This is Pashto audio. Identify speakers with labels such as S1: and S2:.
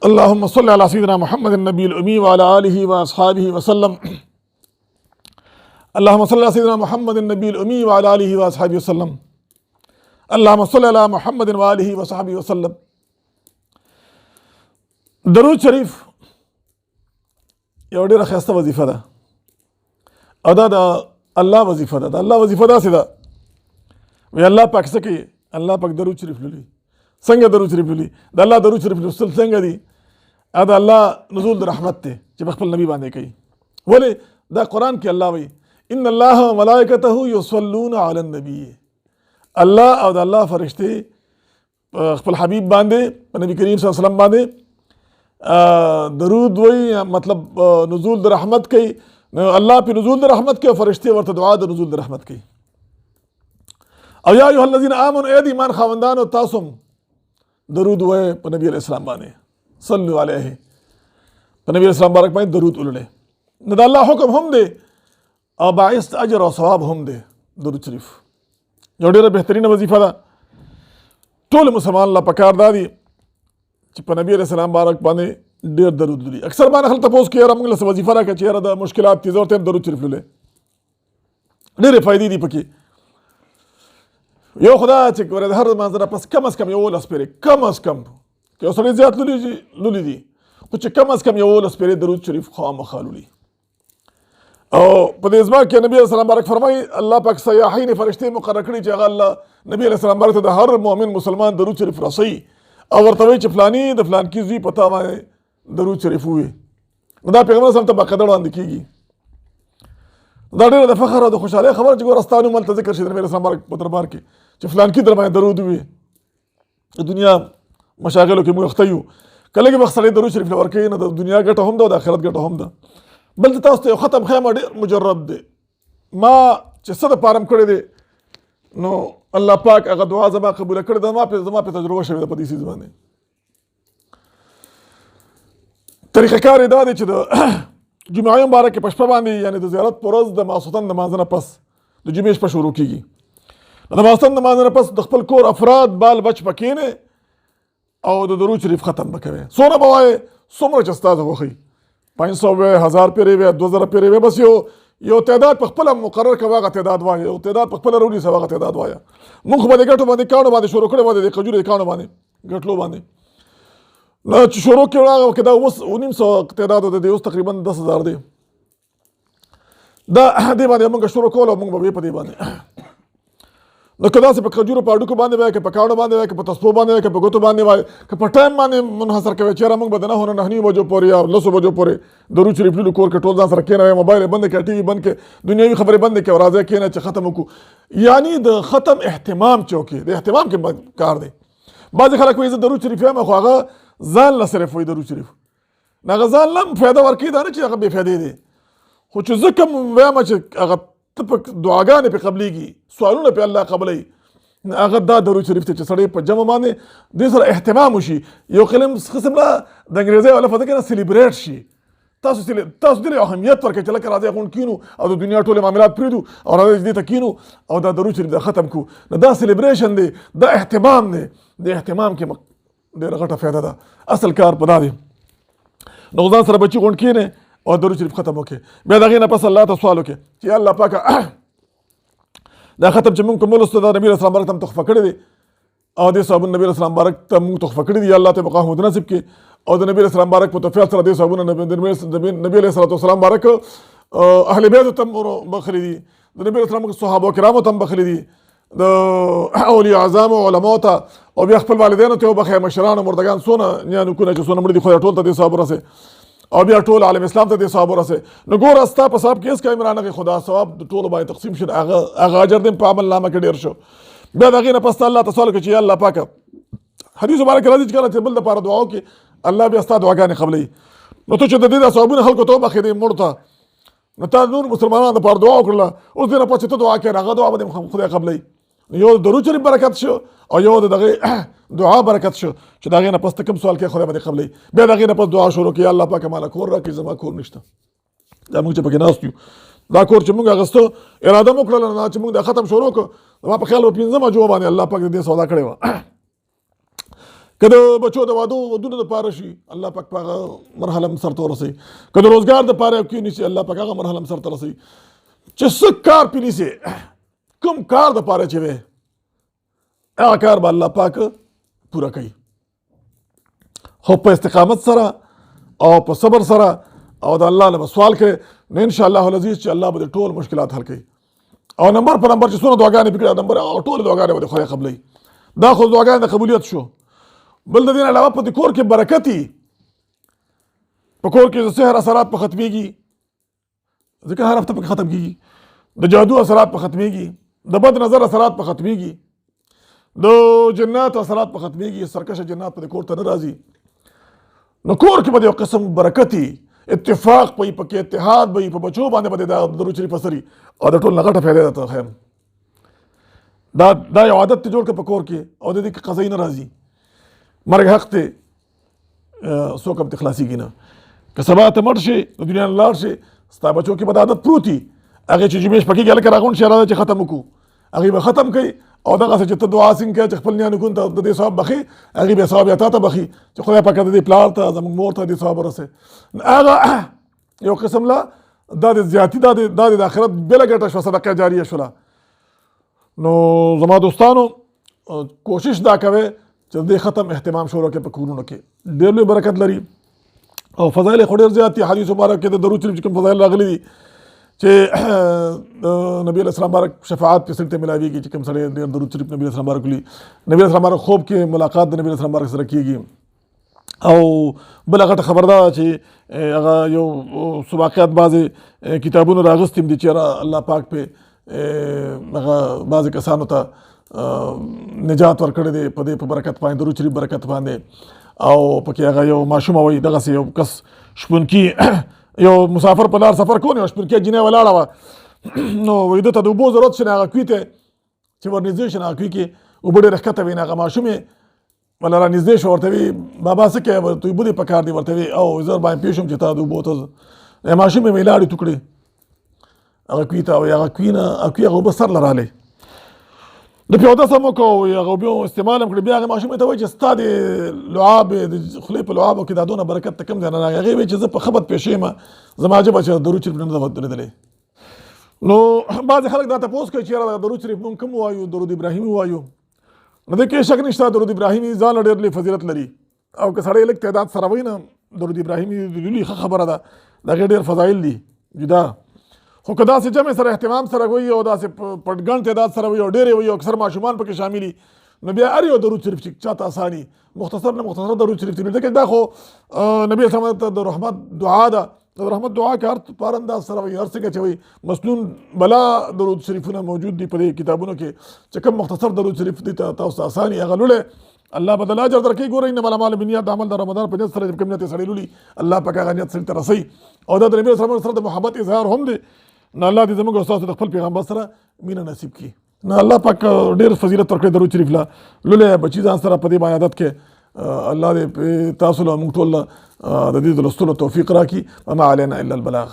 S1: اللهم صل على سيدنا محمد النبي الأمي وعلى آله وأصحابه وسلم. اللهم صل على سيدنا محمد النبي الأمي وعلى آله وأصحابه وسلم. اللهم صل على محمد وآله وصحبه وسلم. درود شریف یو ډیره ښایسته وظیفه ده او دا د الله وظیفه ده. د الله وظیفه داسې ده وی الله پاک څه کوي؟ الله پاک درود شریف لولي. څنګه درود شریف لولي؟ د الله درود شریف لوستل څنګه دي؟ دا الله نزول د رحمت دی چې په خپل نبی باندې کوي. ولې؟ دا قرآن کې الله وایي ان الله وملائکته یصلون علی النبی. الله او د الله فرشتې خپل حبیب باندې په نبی کریم صلی الله علیه وسلم باندې درود وایي، مطلب نزول د رحمت کوي. الله په نزول د رحمت کوي او فرشتې ورته دعا د نزول د رحمت کوي. او یا ایها الذین آمنوا ای د ایمان خاوندانو تاسو درود وایي په نبی علیه السلام باندې، صلو علیه، په نبی علیه السلام بارک باندې درود ولولئ. نو د الله حکم هم دی او باعث اجر او ثواب هم دی. درود شریف یو ډیره بهترینه وظیفه ده. ټول مسلمان له پکار دا دي چې په نبی علیه السلام بارک باندې ډیر درود لولي. اکثر باندې خلک تپوس کوي یاره موږ له څه وظیفه راکړه چې یاره د مشکلات تیز ورته هم درود شریف لولئ. ډېرې فایدې دي پکې. یو خدا چې ګوره د هر لمانځه نه پس کم از کم 11 پېرې، کم از کم که یو سړی زیات لولي دي خو چې کم از کم 11 پېرې درود شریف خامخا لولي. او په دې ځما کې نبی علیه السلام بارک فرمایي الله پاک سیاحین فرشتې مقرر کړي چې هغه الله نبی علیه السلام بارک ته د هر مؤمن مسلمان درود شریف رسوي او ورته وایي چې فلاني د فلانکي زوی په تا باندې درود شریف ووایي. نو دا پیغمبر صلی الله علیه وسلم ته باقاعده وړاندې کېږي. دا ډېره د فخر او د خوشحالۍ خبره چې ګوره ستا نوم هلته ذکر شي د نبي علیه السلام بارک په دربار کې چې فلانکي در باندې درود ووایي. د دنیا مشاغلو کې موږ اخته یو، که لږ وخت سړی درود شریف له ورکوي نو د دنیا ګټه هم ده او د آخرت ګټه هم ده. بل زه تاسو ته یو ختم ښیم، ډېر مجرب دی. ما چې څه دپاره م کړی دی نو الله پاک هغه دعا زما قبوله کړې ده. زما پې تجربه شوې ده په دې څیز باندې. طریقه کار یې دا دی چې د جمعې مبارکې په شپه باندې، یعنې د زیارت په ورځ د ماسخوتن د لمانځه نه پس د جمعې شپه شروع کېږي. د ماسخوتن د لمانځه نه پس د خپل کور افراد بال بچ به کښېنې او د درود شریف ختم به کوې. څومره به وایې څومره چې ستا ته خوښوي، 500 وی، 1000 پېرې وی، 2000 پېرې وی، بس یو تعداد په خپله مقرر کوه، هغه تعداد وایه. یو تعداد په خپله راونیسه، هغه تعداد وایه. موږ خو به د ګټو باندې کاڼو باندې شروع کړی، باندې د کجورو د کاڼو باندې ګټلو باندې نو چې شروع کړو هغه کې دا اوس 1900 تعداد د دې اوس تقریبا 10,000 دی. دا دې باندې موږ شروع کول او موږ به په دې باندې نو که داسې په کجورو په هډوکو باندې وایي، که په کاڼو باندې وایي، که په تسپو باندې وایي، که په ګوتو باندې وایي، که په ټایم باندې منحصر کوي چې یاره موږ به د 9 نه 9 بجو پورې یا 10 بجو پورې درود شریف لولو. کور کې ټول ځان سره کښېنوئ، موبایل یې بند کړه، ټي وي بند کړه، دنیاوي خبرې بندې کړه او راځئ کښېنه چې ختم وکړو. یعنې د ختم اهتمام چې وکړي، د اهتمام کې کار دی. بعضې خلک وایي زه درود شریف یم، خو هغه ځان له صرف وایي درود شریف، هغه ځان له هم فایده ورکوي، دا نه چې هغه بې فایدې دی. خو چې زه کوم وایم چې هغه ته په دعاګانې پې قبلېږي، سوالونه پې الله قبلوي، هغه دا درود شریف ته چې سړی په جمع باندې دې سره اهتمام وشي. یو قسم نه د انګریزۍ والا لفظ کې نه سلیبریټ شي. تاسو دې اهمیت ورکړئ چې لکه راځئ غونډ کینو او د دنیا ټولې معاملات پرېږدو او راځئ دې ته کینو او دا درود شریف دا ختم کړو. نو دا سلیبریشن دی، دا اهتمام دی. د اهتمام کې ډېره غټه فایده ده. اصل کار په دا دی نو ځان سره بچي غونډ کښېنئ او درود شریف ختم وکړئ. بیا د هغې نه پس الله ته سوال وکړئ چې یا الله پاکه دا ختم چې موږ کوم ولوسته دا نبي علیه السلام بارک ته هم تحفه کړی دی او دې ثوابونه نبي علیه السلام بارک ته موږ تحفه کړي دي. یا الله ته بقا حمد نصیب کړي او د نبي علیه السلام بارک په توفیق سره دې ثوابونه نبي علیه السلام بارک اهل بیتو ته هم بخلي دي، د نبي علیه السلام صحابه کرامو ته هم بخلي دي، د اولیاء اعظام او علماو ته او بیا خپل والدینو ته وبخئ، مشرانو مردګان څونه نیانکونه چې څونه مړه دي خدای ټول ته دې ثواب ورسوي او بیا ټول عالم اسلام ته دې ثواب ورسوي. نو ګوره ستا په ثواب کې هېڅ کمی رانغی، خو دا ثواب د ټولو باندې تقسیم شي، هغه اجر دې په عمل نامه کې ډېر شو. بیا د هغې نه پس ته الله ته سوال وکړه چې یا الله پاکه حدیث مبارک راځي چې کله چې بل دپاره دعا وکړي الله بیا ستا دعاګانې قبلوي. نو ته چې د دې دا ثوابونه خلکو ته وبخې دې مړو ته، نو تا نور مسلمانانو دپاره دعا وکړله، اوس دې نه پس چې ته دعا کوې هغه دعا به دې خدای قبلوي. یو د درود شریف برکت شو او یو د دغه دعا برکت شو چې د هغې نه پس ته کوم سوال کوې خدای به دې قبلوي. بیا د هغې نه پس دعا شروع کړي یا الله پاکه ماله کور راکړي، زما کور نشته. دا موږ چې پکې ناست یو دا کور چې موږ اخیستو اراده مو کړله چې موږ دا ختم شروع کړو، زما په خیال به 15 جمعه باندې الله پاک دې سودا کړې وه. که د بچو د ودونو دپاره شي الله پاک په هغه مرحله هم سرته ورسوي، که د روزګار دپاره یو کښېنیسي الله پاک هغه مرحله هم سرته رسوي. چې څه کار پې نیسي کوم کار دپاره چې دی هغه کار به الله پاک پوره کوي، خو په استقامت سره او په صبر سره او د الله نه به سوال کوي نو انشاءالله العزیز چې الله به د ټول مشکلات حل کوي. او نمبر په نمبر چې څونه دعاګانې پکړي نمبر ټولې دعاګانې به د خدای قبلوي. دا خو دعاګانې د قبولیت شو. بل د دې نه علاوه په دې کور کې برکت وي، په کور کې د سحر اثرات په ختمېږي، ځکه هر هفته پکې ختم کېږي، د جادو اثرات په ختمېږي، د بد نظر اثرات په ختمېږي، د جنات اثرات په ختمېږي، سرکشه جنات په دې کور ته نه راځي. نو کور کې به د یو قسم برکت وي، اتفاق به وي پکې، اتحاد به وي، په بچو باندې به د درود شریف اثر وي او د ټول نه غټه فایده ده. خیر دا یو عادت ته جوړ کړه په کور کې او د دې کې قضایي نه راځي، مرګ حق دی، څوک هم ترې خلاصېږي نه. که سبا ته مړ شي د دنیا نه لاړ شي ستا بچو کې به د عادت پروت وي، هغې چې جمعې شپه کېږي هلکه راغونډ شي راځه چې ختم وکړو، هغې به ختم کوي او دغسې چې ته دعا څنګه کوې چې خپل نیا نیکونو ته د دې ثواب بخي، هغې بیا ثواب یا تا ته بخي چې خدای پاکه د دې پلار ته زموږ مور ته دې ثواب ورسوي. هغه یو قسم لا دا د زیاتي دا د آخرت بېله ګټه شوه، صدقه جاریه شوله. نو زما دوستانو کوشش دا کوئ چې د دې ختم اهتمام شروع کړئ په کورونو کې، ډېر لوی برکت لري او فضایل یې خو ډېر زیات دي. حدیث مبارک کې د درود شریف چې کوم فضایل راغلي دي چې نبی علیه السلام بارک شفاعت پې سړي ته ملاویږي چې کوم سړی ډېر درود شریف نبی علیه السلام بارک ولیي، نبی علیه السلام بارک خوب کې ملاقات د نبی علیه السلام بارک سره کېږي. او بله غټه خبر ده چې هغه یو سباقیات بعضې کتابونو راغستې دي چې الله پاک پې هغه بعضې کسانو ته نجات ورکړی دی په دې په برکت باندې، درود شریف برکت باندې. او پکې هغه یو ماشومه وایي دغسې یو کس شپونکي یو مسافر په لار سفر کوو نو یو شپونکۍ جینۍ ولاړه وه نو وایي ده ته د اوبو ضرورت شي نو هغه کوي ته چې ورنږدې شي نو هغه کوي کې اوبه ډېرې ښکته وي نو هغه ماشوم یې ولا رانږدې شو ورته وایي بابا څه کوې ورته اوبه دې پکار دي، ورته وایي او زه باندې پوه شوم چې تا د اوبو ته ماشوم یې وایي لاړې تو کړې هغه کوي ته وایي هغه کوي نه کوي هغه اوبه سر له رالی د پې اودس هم وکړو هغه اوبه استعمال هم کړي، بیا هغې ماشومې ته وایي چې ستا د لعاب د خولې په لعابو کې دا دونه برکت ته کوم ځای نه راغی، هغې وایي چې زه په ښه بد پېښې یم زما عجبه چې درود شریف نه ده لیدلی. نو بعضې خلک دا تپوس کوي چې یاره درود شریف مونږ کوم ووایو، درود ابراهیمي ووایو. نو دې کې شک نشته درود ابراهیمي ځان له ډېر لوی فضیلت لري او که سړی لږ تعداد سره وایي نه درود ابراهیمي لوی ښه خبره ده، د هغې ډېر فضایل دي جدا. خو که داسې جمع سره اهتمام سره وایي او داسې پټ ګڼ تعداد سره وایي او ډېرې وایي او اکثر ماشومان پکې شامل وي نو بیا هر یو درود شریف چې چاته اساني مختصر نه مختصر درود شریف ته ځکه دا خو نبي اسلام ته د رحمت دعا ده، د رحمت دعا کې هر په انداز سره وایي، هر څنګه چې وایي مسنون بلا درود شریفونه موجود دي په دې کتابونو کې چې کوم مختصر درود شریف دي تاسو ته اساني هغه لولئ الله بدل اجر درکوي. ګورئ انما الاعمال بالنیات، عمل د رمضان په نیت سره چې کوم نیت یې سړی لولي الله پاک هغه نیت سړي ته رسوي او دا د نبي اسلام سره د محبت اظهار هم دی. نو الله دې زموږ او ستاسو د خپل پیغمبر سره مینه نصیب کړي. نو الله پاک ډېر فضیلت ورکړی درود شریف له لولئ بچي ځان سره په دې باندې عادت کې الله دې تاسو له موږ ټول د دې د لوستلو توفیق راکړي. وما علینا الا البلاغ.